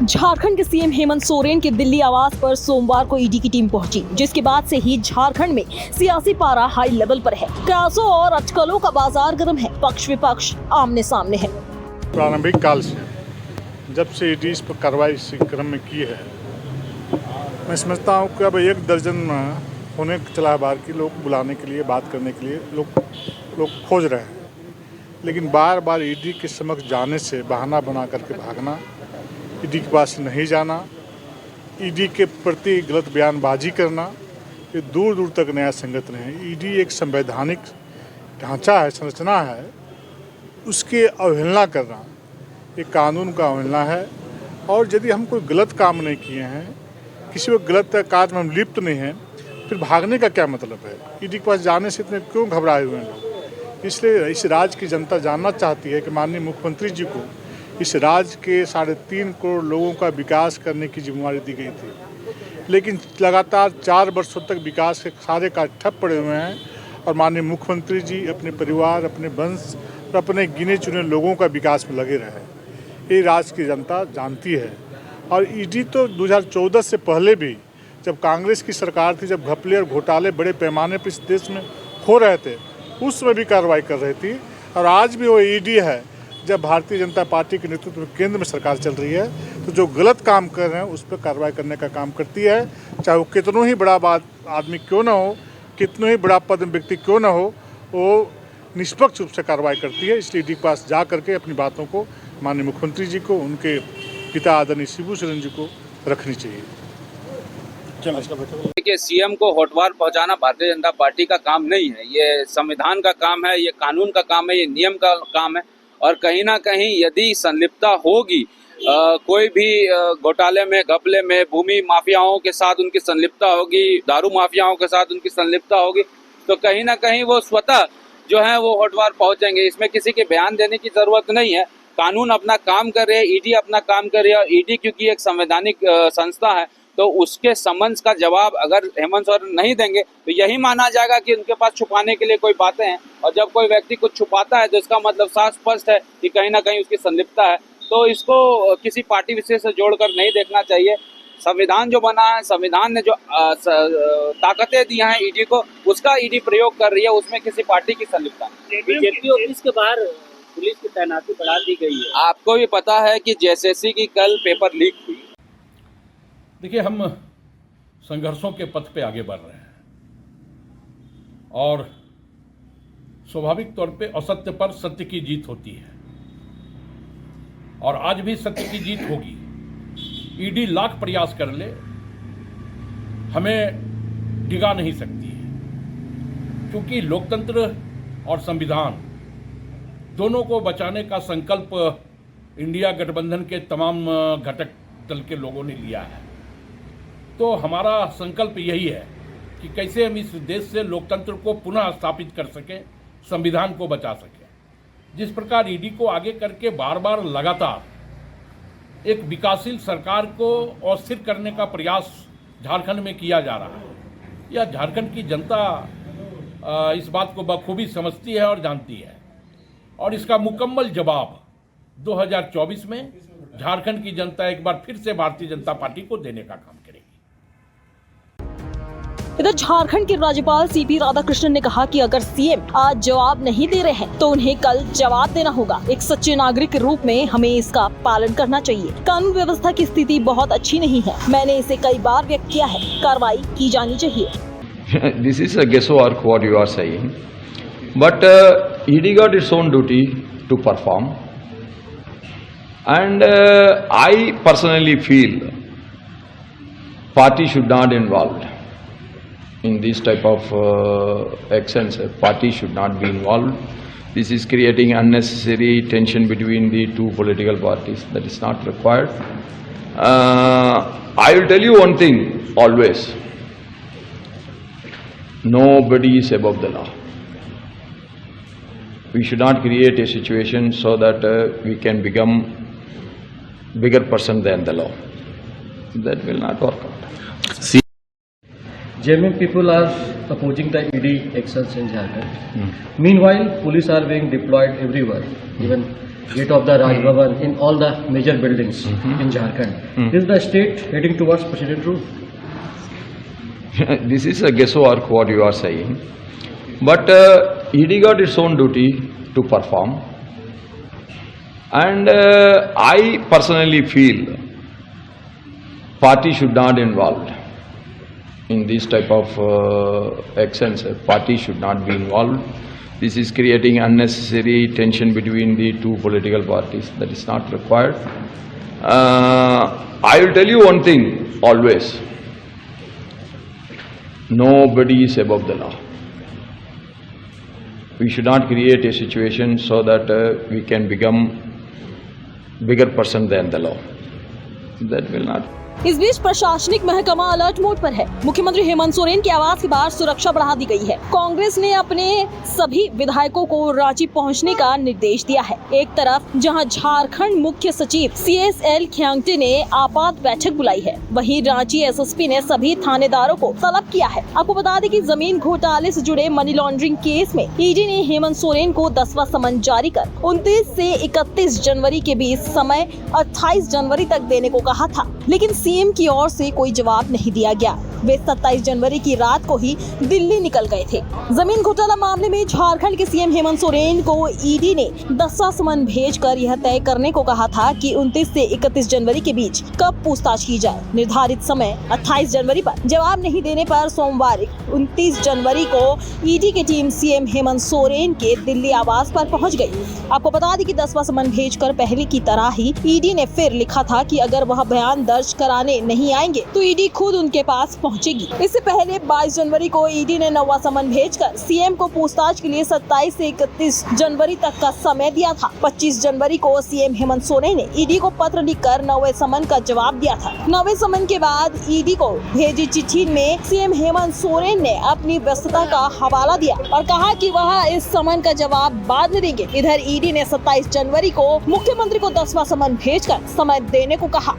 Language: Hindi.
झारखंड के सीएम हेमंत सोरेन के दिल्ली आवास पर सोमवार को ईडी की टीम पहुंची, जिसके बाद से ही झारखंड में सियासी पारा हाई लेवल पर है। कयासों और अटकलों का बाजार गर्म है, पक्ष विपक्ष आमने सामने है। प्रारंभिक काल से जब से ईडी इस पर कार्रवाई इस क्रम में की है, मैं समझता हूँ कि अब 1 दर्जन होने चला है बार की लोग बुलाने के लिए, बात करने के लिए लोग खोज रहे हैं। लेकिन बार बार ईडी के समक्ष जाने से बहाना बना करके भागना, ईडी के पास नहीं जाना, ईडी के प्रति गलत बयानबाजी करना, ये दूर दूर तक न्याय संगत नहीं है। ईडी एक संवैधानिक ढांचा है, संरचना है, उसकी अवहेलना करना ये कानून का अवहेलना है। और यदि हम कोई गलत काम नहीं किए हैं, किसी को गलत कार्य में हम लिप्त नहीं हैं, फिर भागने का क्या मतलब है? ईडी के पास जाने से इतने क्यों घबराए हुए हैं लोग? इसलिए इस राज्य की जनता जानना चाहती है कि माननीय मुख्यमंत्री जी को इस राज्य के 3.5 करोड़ लोगों का विकास करने की जिम्मेदारी दी गई थी, लेकिन लगातार 4 वर्षों तक विकास के सारे कार्य ठप पड़े हुए हैं। और माननीय मुख्यमंत्री जी अपने परिवार, अपने वंश और अपने गिने चुने लोगों का विकास में लगे रहे, ये राज्य की जनता जानती है। और ईडी तो 2014 से पहले भी, जब कांग्रेस की सरकार थी, जब घपले और घोटाले बड़े पैमाने पर इस देश में हो रहे थे, उस समय भी कार्रवाई कर रही थी। और आज भी वो ईडी है, जब भारतीय जनता पार्टी के नेतृत्व में केंद्र में सरकार चल रही है, तो जो गलत काम कर रहे हैं उस पर कार्रवाई करने का काम करती है। चाहे वो कितनों ही बड़ा आदमी क्यों ना हो, कितनों ही बड़ा पद व्यक्ति क्यों ना हो, वो निष्पक्ष रूप से कार्रवाई करती है। इसलिए ईडी के पास जा करके अपनी बातों को माननीय मुख्यमंत्री जी को, उनके पिता आदरणीय शिबू सोरेन जी को रखनी चाहिए। देखिए, सीएम को होटवार पहुंचाना भारतीय जनता पार्टी का काम नहीं है। ये संविधान का काम है, ये कानून का काम है, ये नियम का काम है। और कहीं ना कहीं यदि संलिप्तता होगी, कोई भी घोटाले में, घपले में, भूमि माफियाओं के साथ उनकी संलिप्तता होगी, दारू माफियाओं के साथ उनकी संलिप्तता होगी, तो कहीं ना कहीं वो स्वतः जो है वो होटवार पहुंचेंगे। इसमें किसी के बयान देने की जरूरत नहीं है। कानून अपना काम कर रहे हैं, ईडी अपना काम कर रही है। और ईडी क्योंकि एक संवैधानिक संस्था है, तो उसके समन्स का जवाब अगर हेमंत सोरेन नहीं देंगे तो यही माना जाएगा कि उनके पास छुपाने के लिए कोई बातें हैं। और जब कोई व्यक्ति कुछ छुपाता है तो इसका मतलब साफ स्पष्ट है कि कहीं ना कहीं उसकी संलिप्तता है। तो इसको किसी पार्टी विशेष से जोड़कर नहीं देखना चाहिए। संविधान जो बना है, संविधान ने जो ताकतें दी हैं ईडी को, उसका ईडी प्रयोग कर रही है, उसमें किसी पार्टी की संलिप्तता नहीं। बीजेपी ऑफिस के बाहर पुलिस की तैनाती बढ़ा दी गई है। आपको भी पता है कि जेएसएससी की कल पेपर लीक हुई। देखिए, हम संघर्षों के पथ पे आगे बढ़ रहे हैं और स्वाभाविक तौर पे असत्य पर सत्य की जीत होती है और आज भी सत्य की जीत होगी। ईडी लाख प्रयास कर ले, हमें डिगा नहीं सकती है, क्योंकि लोकतंत्र और संविधान दोनों को बचाने का संकल्प इंडिया गठबंधन के तमाम घटक दल के लोगों ने लिया है। तो हमारा संकल्प यही है कि कैसे हम इस देश से लोकतंत्र को पुनः स्थापित कर सकें, संविधान को बचा सकें। जिस प्रकार ईडी को आगे करके बार बार लगातार एक विकासशील सरकार को अस्थिर करने का प्रयास झारखंड में किया जा रहा है, यह झारखंड की जनता इस बात को बखूबी समझती है और जानती है। और इसका मुकम्मल जवाब 2024 में झारखंड की जनता एक बार फिर से भारतीय जनता पार्टी को देने का काम करेगी। इधर झारखंड के राज्यपाल सीपी राधाकृष्णन ने कहा कि अगर सीएम आज जवाब नहीं दे रहे हैं तो उन्हें कल जवाब देना होगा। एक सच्चे नागरिक के रूप में हमें इसका पालन करना चाहिए। कानून व्यवस्था की स्थिति बहुत अच्छी नहीं है, मैंने इसे कई बार व्यक्त किया है, कार्रवाई की जानी चाहिए। This is a guesswork what you are saying, but ED got its own duty to perform, and I personally feel party should not involved in this type of actions. Party should not be involved. This is creating unnecessary tension between the two political parties. That is not required. I will tell you one thing always. Nobody is above the law. We should not create a situation so that we can become bigger person than the law. That will not work out. Genuine people are opposing the ED actions in Jharkhand. Meanwhile, police are being deployed everywhere. Even gate of the Raj Bhavan, in all the major buildings in Jharkhand. Is the state heading towards president rule? This is a guesswork what you are saying. But ED got its own duty to perform. And I personally feel party should not involved in this type of actions. Party should not be involved. This is creating unnecessary tension between the two political parties. That is not required. I will tell you one thing always. Nobody is above the law. We should not create a situation so that we can become bigger person than the law. That will not. इस बीच प्रशासनिक महकमा अलर्ट मोड पर है। मुख्यमंत्री हेमंत सोरेन के आवास के बाहर सुरक्षा बढ़ा दी गई है। कांग्रेस ने अपने सभी विधायकों को रांची पहुंचने का निर्देश दिया है। एक तरफ जहां झारखंड मुख्य सचिव CSL ख्यांगटे ने आपात बैठक बुलाई है, वहीं रांची SSP ने सभी थानेदारों को तलब किया है। आपको बता दें कि जमीन घोटाले से जुड़े मनी लॉन्ड्रिंग केस में ED ने हेमंत सोरेन को 10वां समन जारी कर 29 से 31 जनवरी के बीच समय 28 जनवरी तक देने को कहा था, लेकिन सीएम की ओर से कोई जवाब नहीं दिया गया। वे 27 जनवरी की रात को ही दिल्ली निकल गए थे। जमीन घोटाला मामले में झारखंड के सीएम हेमंत सोरेन को ईडी ने 10वां समन भेजकर यह तय करने को कहा था कि 29 से 31 जनवरी के बीच कब पूछताछ की जाए। निर्धारित समय 28 जनवरी पर जवाब नहीं देने पर सोमवार 29 जनवरी को ईडी की टीम सीएम हेमंत सोरेन के दिल्ली आवास पर पहुंच गई। आपको बता दें कि 10वां समन भेजकर पहले की तरह ही ईडी ने फिर लिखा था कि अगर वह बयान दर्ज कराने नहीं आएंगे तो ईडी खुद उनके पास पहुंचेगी। इससे पहले 22 जनवरी को ईडी ने 9वां समन भेजकर सीएम को पूछताछ के लिए 27 से 31 जनवरी तक का समय दिया था। 25 जनवरी को सीएम हेमंत सोरेन ने ईडी को पत्र लिखकर 9वें समन का जवाब दिया था। 9वें समन के बाद ईडी को भेजी चिट्ठी में सीएम हेमंत सोरेन ने अपनी व्यस्तता का हवाला दिया और कहा कि वह इस समन का जवाब बाद में देंगे। इधर ईडी ने 27 जनवरी को मुख्यमंत्री को 10वां समन भेजकर समय देने को कहा।